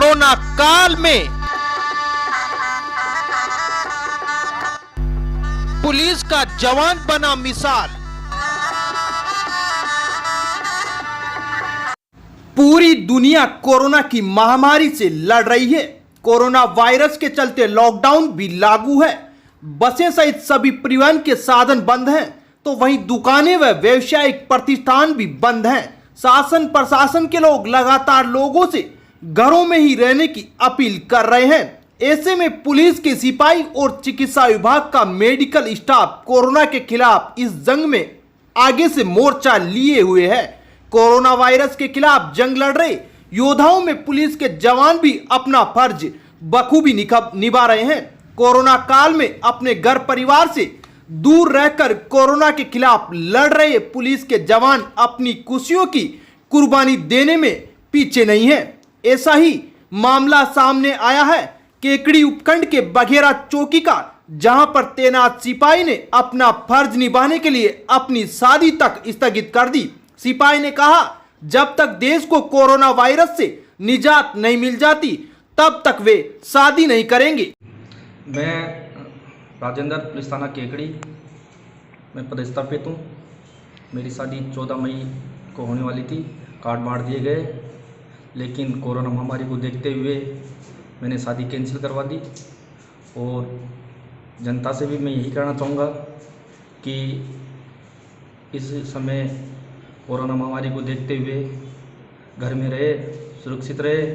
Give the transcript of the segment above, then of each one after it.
Corona काल में police का जवान बना मिसाल। पूरी दुनिया कोरोना की महामारी से लड़ रही है। कोरोना वायरस के चलते लॉकडाउन भी लागू है। बसें सहित सभी परिवहन के साधन बंद हैं, तो वहीं दुकानें व व्यावसायिक प्रतिष्ठान भी बंद हैं। शासन प्रशासन के लोग लगातार लोगों से घरों में ही रहने की अपील कर रहे हैं। ऐसे में पुलिस के सिपाही और चिकित्सा विभाग का मेडिकल स्टाफ कोरोना के खिलाफ इस जंग में आगे से मोर्चा लिए हुए है। कोरोना वायरस के खिलाफ जंग लड़ रहे योद्धाओं में पुलिस के जवान भी अपना फर्ज बखूबी निभा रहे हैं। कोरोना काल में अपने घर परिवार से दूर रहकर कोरोना के खिलाफ लड़ रहे पुलिस के जवान अपनी खुशियों की कुर्बानी देने में पीछे नहीं है। ऐसा ही मामला सामने आया है केकड़ी उपखंड के बघेरा चौकी का, जहां पर तैनात सिपाही ने अपना फर्ज निभाने के लिए अपनी शादी तक स्थगित कर दी। सिपाही ने कहा, जब तक देश को कोरोना वायरस से निजात नहीं मिल जाती तब तक वे शादी नहीं करेंगे। मैं राजेंद्र, पुलिस थाना केकड़ी में पदस्थापित हूँ। मेरी शादी 14 मई को होने वाली थी। कार्ड बांट दिए गए, लेकिन कोरोना महामारी को देखते हुए मैंने शादी कैंसिल करवा दी। और जनता से भी मैं यही कहना चाहूँगा कि इस समय कोरोना महामारी को देखते हुए घर में रहे, सुरक्षित रहे।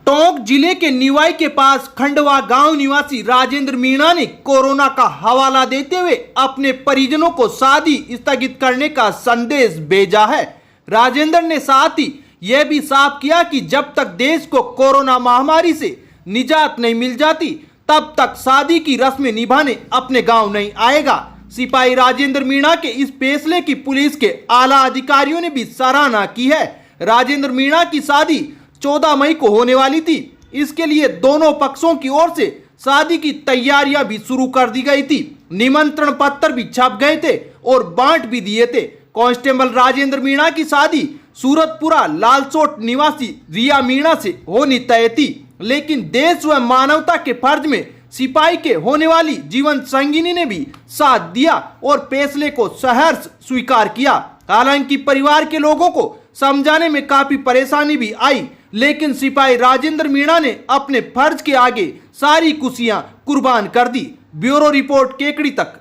टोंक जिले के निवाई के पास खंडवा गांव निवासी राजेंद्र मीणा ने कोरोना का हवाला देते हुए अपने परिजनों को शादी स्थगित करने का संदेश भेजा है। राजेंद्र ने साथ ही यह भी साफ किया कि जब तक देश को कोरोना महामारी से निजात नहीं मिल जाती तब तक शादी की रस्में निभाने अपने गांव नहीं आएगा। सिपाही राजेंद्र मीणा के इस फैसले की पुलिस के आला अधिकारियों ने भी सराहना की है। राजेंद्र मीणा की शादी 14 मई को होने वाली थी। इसके लिए दोनों पक्षों की ओर से शादी की तैयारियां भी शुरू कर दी गई थी। निमंत्रण पत्र भी छप गए थे और बांट भी दिए थे। कांस्टेबल राजेंद्र मीणा की शादी सूरतपुरा लालसोट निवासी रिया मीणा से होनी तय थी, लेकिन देश व मानवता के फर्ज में सिपाही के होने वाली जीवन संगिनी ने भी साथ दिया और फैसले को सहर्ष स्वीकार किया। हालांकि परिवार के लोगों को समझाने में काफी परेशानी भी आई, लेकिन सिपाही राजेंद्र मीणा ने अपने फर्ज के आगे सारी खुशियां कुर्बान कर दी। ब्यूरो रिपोर्ट केकड़ी तक।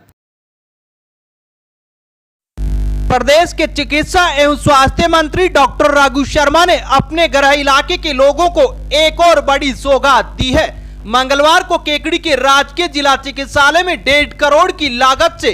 प्रदेश के चिकित्सा एवं स्वास्थ्य मंत्री डॉक्टर रघु शर्मा ने अपने गृह इलाके के लोगों को एक और बड़ी सौगात दी है। मंगलवार को केकड़ी के राजकीय जिला चिकित्सालय में 1.5 करोड़ की लागत से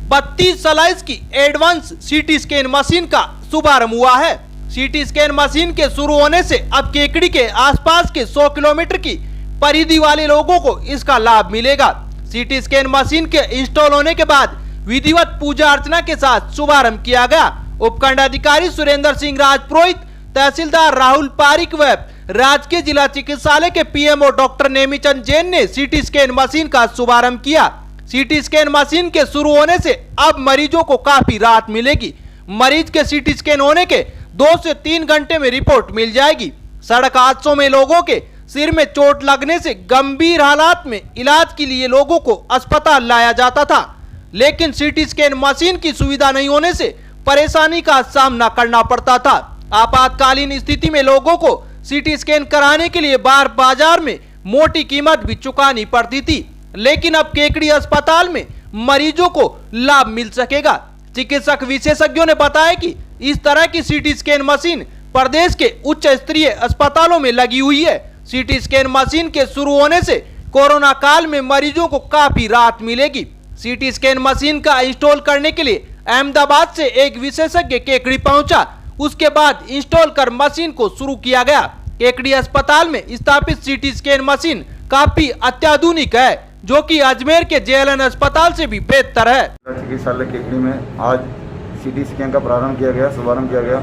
32 स्लाइस की एडवांस सीटी स्कैन मशीन का शुभारंभ हुआ है। सीटी स्कैन मशीन के शुरू होने से अब केकड़ी के आसपास के 100 किलोमीटर की परिधि वाले लोगों को इसका लाभ मिलेगा। सीटी स्कैन मशीन के इंस्टॉल होने के बाद विधिवत पूजा अर्चना के साथ शुभारंभ किया गया। उपखंड अधिकारी सुरेंद्र सिंह राजपुरोहित, तहसीलदार राहुल पारिक व राजकीय जिला चिकित्सालय के पीएमओ डॉक्टर नेमीचंद जैन ने सीटी स्कैन मशीन का शुभारंभ किया। सीटी स्कैन मशीन के शुरू होने से अब मरीजों को काफी राहत मिलेगी। मरीज के सीटी स्कैन होने के 2 से 3 घंटे में रिपोर्ट मिल जाएगी। सड़क हादसों में लोगों के सिर में चोट लगने से गंभीर हालात में इलाज के लिए लोगों को अस्पताल लाया जाता था, लेकिन सीटी स्कैन मशीन की सुविधा नहीं होने से परेशानी का सामना करना पड़ता था। आपातकालीन स्थिति में लोगों को सीटी स्कैन कराने के लिए बाहर बाजार में मोटी कीमत भी चुकानी पड़ती थी, लेकिन अब केकड़ी अस्पताल में मरीजों को लाभ मिल सकेगा। चिकित्सक विशेषज्ञों ने बताया कि इस तरह की सीटी स्कैन मशीन प्रदेश के उच्च स्तरीय अस्पतालों में लगी हुई है। सीटी स्कैन मशीन के शुरू होने से कोरोना काल में मरीजों को काफी राहत मिलेगी। सीटी स्कैन मशीन का इंस्टॉल करने के लिए अहमदाबाद से एक विशेषज्ञ केकड़ी पहुंचा। उसके बाद इंस्टॉल कर मशीन को शुरू किया गया। केकड़ी अस्पताल में स्थापित सीटी स्कैन मशीन काफी अत्याधुनिक है, जो कि अजमेर के जेएलएन अस्पताल से भी बेहतर है। चिकित्सालय केकड़ी में आज सीटी स्कैन का शुभारंभ किया गया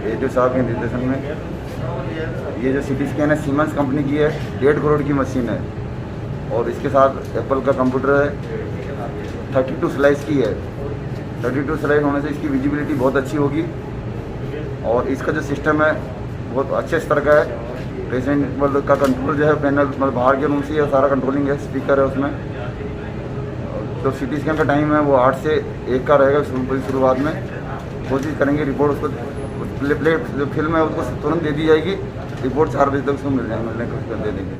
एडीओ साहब के निर्देशन में। ये जो सीटी स्कैन है सीमेंस कंपनी की है, 1.5 करोड़ की मशीन है और इसके साथ एप्पल का कंप्यूटर है। 32 स्लाइस की है। 32 स्लाइस होने से इसकी विजिबिलिटी बहुत अच्छी होगी और इसका जो सिस्टम है बहुत अच्छे स्तर का है। पेशेंट मतलब का कंट्रोल जो है पैनल मतलब बाहर के रूम से ही सारा कंट्रोलिंग है, स्पीकर है उसमें। तो सिटी स्कैन का टाइम है वो 8 से 1 का रहेगा शुरुआत में। कोशिश करेंगे रिपोर्ट उसको प्लेट जो फिल्म है उसको तुरंत दे दी जाएगी, रिपोर्ट 4 बजे तक उसको मिलने को दे देंगे।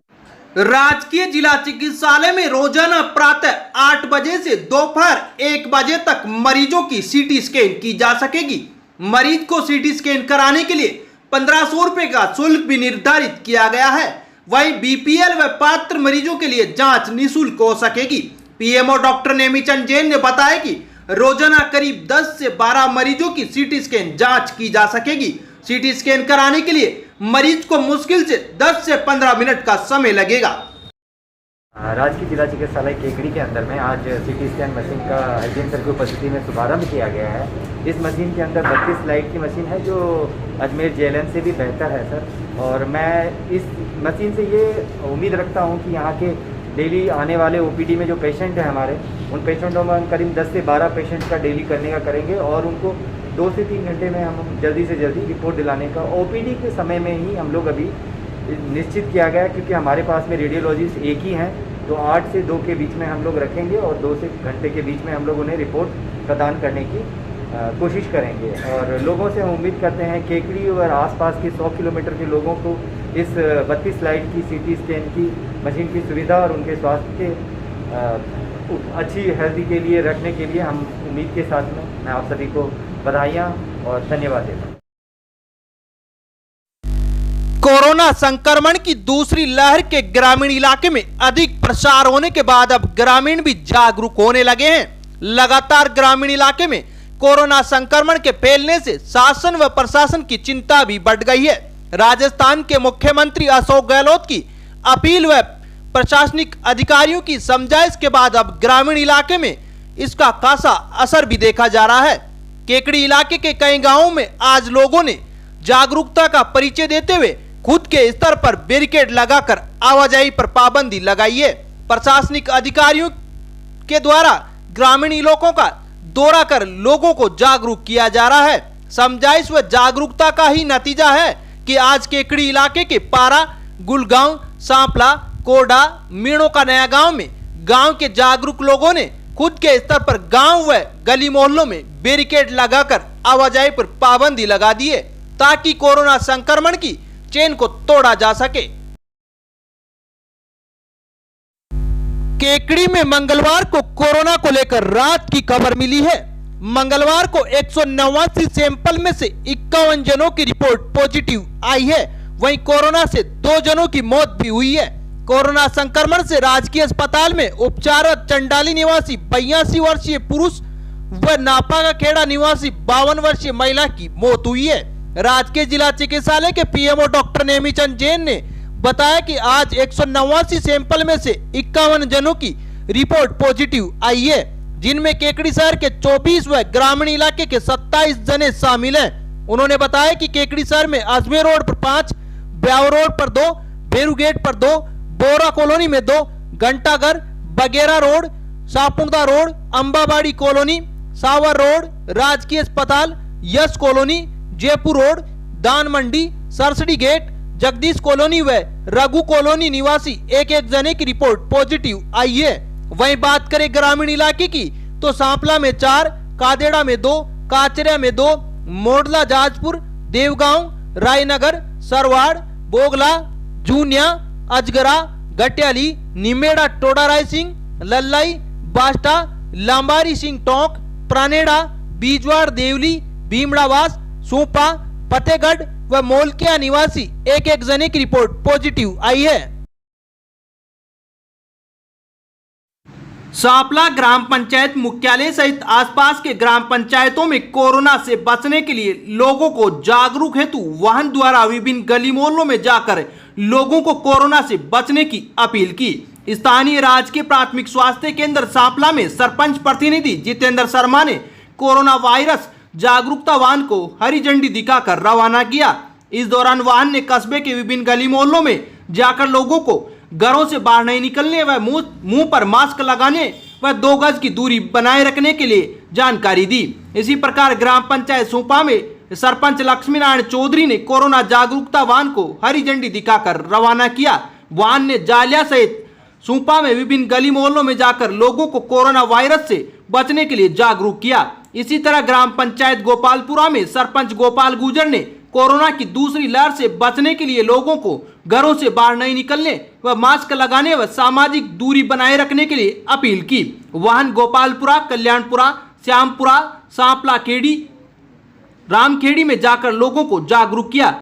राजकीय जिला चिकित्सालय में रोजाना प्रातः 8 बजे से दोपहर 1 बजे तक मरीजों की सीटी स्कैन की जा सकेगी। मरीज को सीटी स्कैन कराने के लिए 1500 रुपए का शुल्क भी निर्धारित किया गया है। वहीं बीपीएल व पात्र मरीजों के लिए जांच निःशुल्क हो सकेगी। पीएमओ डॉक्टर नेमीचंद जैन ने बताया कि रोजाना करीब 10 से 12 मरीजों की सीटी स्कैन जांच की जा सकेगी। सीटी स्कैन कराने के लिए मरीज को मुश्किल से 10 से 15 मिनट का समय लगेगा। राजकीय जिला चिकित्सालय केकड़ी के अंदर में आज सीटी स्कैन मशीन का हाइजीन सर की उपस्थिति में शुभारंभ किया गया है। इस मशीन के अंदर 32 लाइट की मशीन है जो अजमेर जेएलएन से भी बेहतर है सर। और मैं इस मशीन से ये उम्मीद रखता हूँ कि यहाँ के डेली आने वाले ओपीडी में जो पेशेंट हैं हमारे, उन पेशेंटों में हम करीब 10 से 12 पेशेंट का डेली करने का करेंगे और उनको 2 से 3 घंटे में हम जल्दी से जल्दी रिपोर्ट दिलाने का ओपीडी के समय में ही हम लोग अभी निश्चित किया गया, क्योंकि हमारे पास में रेडियोलॉजिस्ट एक ही हैं। तो 8 से 2 के बीच में हम लोग रखेंगे और 2 से घंटे के बीच में हम लोग उन्हें रिपोर्ट प्रदान करने की कोशिश करेंगे। और लोगों से हम उम्मीद करते हैं केकड़ी और आसपास के 100 किलोमीटर के लोगों को इस 32 लाइट की सीटी स्कैन की मशीन की सुविधा और उनके स्वास्थ्य के अच्छी हेल्दी के लिए रखने के लिए हम उम्मीद के साथ में मैं आप सभी को बधाइयाँ और धन्यवाद देता हूँ। कोरोना संक्रमण की दूसरी लहर के ग्रामीण इलाके में अधिक प्रसार होने के बाद अब ग्रामीण भी जागरूक होने लगे हैं। लगातार ग्रामीण इलाके में कोरोना संक्रमण के फैलने से शासन व प्रशासन की चिंता भी बढ़ गई है। राजस्थान के मुख्यमंत्री अशोक गहलोत की अपील व प्रशासनिक अधिकारियों की समझाइश के बाद अब ग्रामीण इलाके में इसका खासा असर भी देखा जा रहा है। केकड़ी इलाके के कई गांवों में आज लोगों ने जागरूकता का परिचय देते हुए खुद के स्तर पर बैरिकेड लगाकर आवाजाही पर पाबंदी लगाई है। प्रशासनिक अधिकारियों के द्वारा ग्रामीण इलाकों का दौरा कर लोगों को जागरूक किया जा रहा है। समझाइश व जागरूकता का ही नतीजा है कि आज केकड़ी इलाके के पारा, गुलगांव, सांपला, कोडा, मीणों का नया गांव में गांव के जागरूक लोगों ने खुद के स्तर पर गांव व गली मोहल्लों में बैरिकेड लगाकर आवाजाही पर पाबंदी लगा दी है ताकि कोरोना संक्रमण की चेन को तोड़ा जा सके। केकड़ी में मंगलवार को कोरोना को लेकर रात की खबर मिली है। मंगलवार को 189 सैंपल में से 51 जनों की रिपोर्ट पॉजिटिव आई है। वहीं कोरोना से 2 जनों की मौत भी हुई है। कोरोना संक्रमण से राजकीय अस्पताल में उपचाररत चंडाली निवासी 82 वर्षीय पुरुष व नापा का खेड़ा निवासी 52 वर्षीय महिला की मौत हुई है। राजकीय जिला चिकित्सालय के पीएमओ डॉक्टर नेमीचंद जैन ने बताया कि आज 189 सैंपल में से 51 जनों की रिपोर्ट पॉजिटिव आई है, जिनमें केकड़ी शहर के 24 व ग्रामीण इलाके के 27 जने शामिल हैं। उन्होंने बताया कि केकड़ी शहर में अजमेर रोड पर 5, ब्यावर रोड पर 2, बेरू गेट पर 2, बोरा कॉलोनी में 2, घंटाघर, बगेरा रोड, सापुड़ा रोड, अंबाबाड़ी कॉलोनी, सावर रोड, राजकीय अस्पताल, यश कॉलोनी, जयपुर रोड, दान मंडी, सरसड़ी गेट, जगदीश कॉलोनी व रघु कॉलोनी निवासी एक जने की रिपोर्ट पॉजिटिव आई है। वहीं बात करें ग्रामीण इलाके की तो सांपला में 4, कादेड़ा में 2, काचरिया में 2, मोडला जाजपुर, देवगांव, रायनगर, सरवाड़, बोगला, जूनिया, अजगरा, गटियाली, निमेड़ा, टोडा राय सिंह, लल्लाई, बास्टा, लांबारी सिंह टोंक, प्रानेड़ा, बीजवाड़, देवली, भीमड़ावास, सूपा, फतेहगढ़ व मोलकिया निवासी एक जने की रिपोर्ट पॉजिटिव आई है। सांपला ग्राम पंचायत मुख्यालय सहित आसपास के ग्राम पंचायतों में कोरोना से बचने के लिए लोगों को जागरूक हेतु वाहन द्वारा विभिन्न गली मोहल्लों में जाकर लोगों को कोरोना से बचने की अपील की। स्थानीय राजकीय प्राथमिक स्वास्थ्य केंद्र सांपला में सरपंच प्रतिनिधि जितेंद्र शर्मा ने कोरोना वायरस जागरूकता वाहन को हरी झंडी दिखाकर रवाना किया। इस दौरान वाहन ने कस्बे के विभिन्न गली मोहल्लों में जाकर लोगों को घरों से बाहर नहीं निकलने व मुंह पर मास्क लगाने व 2 गज की दूरी बनाए रखने के लिए जानकारी दी। इसी प्रकार ग्राम पंचायत सूपा में सरपंच लक्ष्मी नारायण चौधरी ने कोरोना जागरूकता वाहन को हरी झंडी दिखाकर रवाना किया। वाहन ने जालिया सहित सूपा में विभिन्न गली मोहल्लों में जाकर लोगों को कोरोना वायरस से बचने के लिए जागरूक किया। इसी तरह ग्राम पंचायत गोपालपुरा में सरपंच गोपाल गुर्जर ने कोरोना की दूसरी लहर से बचने के लिए लोगों को घरों से बाहर नहीं निकलने व मास्क लगाने व सामाजिक दूरी बनाए रखने के लिए अपील की। वाहन गोपालपुरा, कल्याणपुरा, श्यामपुरा, सांपला खेड़ी, रामखेड़ी में जाकर लोगों को जागरूक किया।